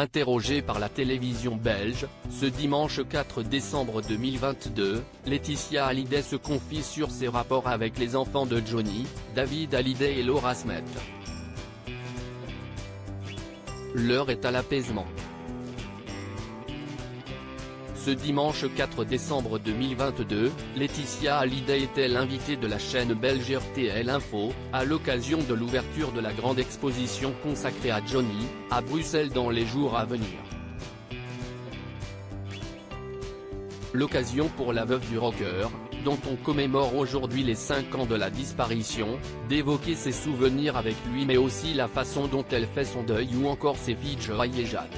Interrogée par la télévision belge, ce dimanche 4 décembre 2022, Laetitia Hallyday se confie sur ses rapports avec les enfants de Johnny, David Hallyday et Laura Smet. L'heure est à l'apaisement. Ce dimanche 4 décembre 2022, Laetitia Hallyday était l'invitée de la chaîne belge RTL Info, à l'occasion de l'ouverture de la grande exposition consacrée à Johnny, à Bruxelles dans les jours à venir. L'occasion pour la veuve du rocker, dont on commémore aujourd'hui les 5 ans de la disparition, d'évoquer ses souvenirs avec lui mais aussi la façon dont elle fait son deuil ou encore ses filles Joy et Jade.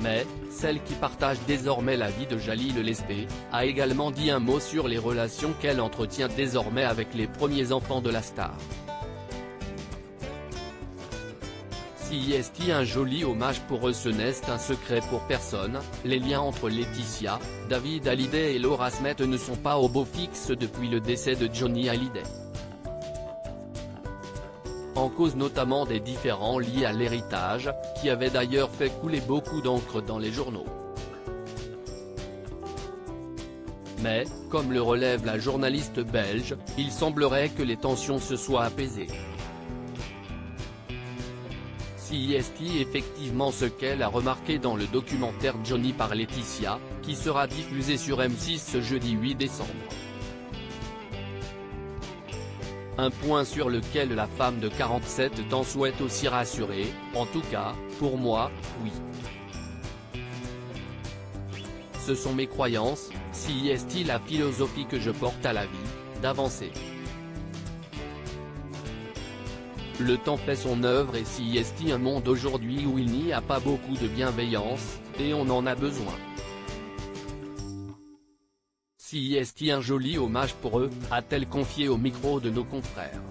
Mais, celle qui partage désormais la vie de Jalil Lespé, a également dit un mot sur les relations qu'elle entretient désormais avec les premiers enfants de la star. Si est un joli hommage pour eux, ce n'est un secret pour personne, les liens entre Laetitia, David Hallyday et Laura Smet ne sont pas au beau fixe depuis le décès de Johnny Hallyday. En cause notamment des différends liés à l'héritage, qui avaient d'ailleurs fait couler beaucoup d'encre dans les journaux. Mais, comme le relève la journaliste belge, il semblerait que les tensions se soient apaisées. Si est effectivement ce qu'elle a remarqué dans le documentaire Johnny par Laetitia, qui sera diffusé sur M6 ce jeudi 8 décembre. Un point sur lequel la femme de 47 ans souhaite aussi rassurer, en tout cas, pour moi, oui. Ce sont mes croyances, si est la philosophie que je porte à la vie, d'avancer. Le temps fait son œuvre et si est un monde aujourd'hui où il n'y a pas beaucoup de bienveillance, et on en a besoin. Si est un joli hommage pour eux, a-t-elle confié au micro de nos confrères.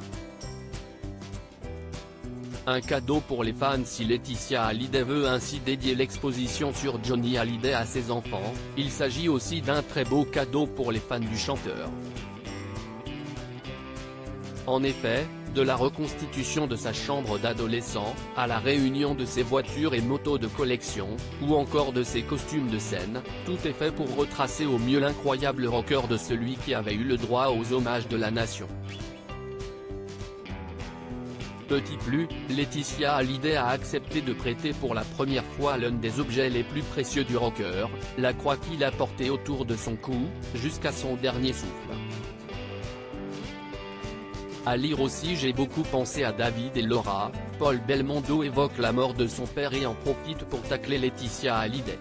Un cadeau pour les fans. Si Laetitia Hallyday veut ainsi dédier l'exposition sur Johnny Hallyday à ses enfants, il s'agit aussi d'un très beau cadeau pour les fans du chanteur. En effet, de la reconstitution de sa chambre d'adolescent, à la réunion de ses voitures et motos de collection, ou encore de ses costumes de scène, tout est fait pour retracer au mieux l'incroyable rocker de celui qui avait eu le droit aux hommages de la nation. Petit plus, Laetitia Hallyday a accepté de prêter pour la première fois l'un des objets les plus précieux du rocker, la croix qu'il a portée autour de son cou, jusqu'à son dernier souffle. À lire aussi j'ai beaucoup pensé à David et Laura, Paul Belmondo évoque la mort de son père et en profite pour tacler Laetitia Hallyday.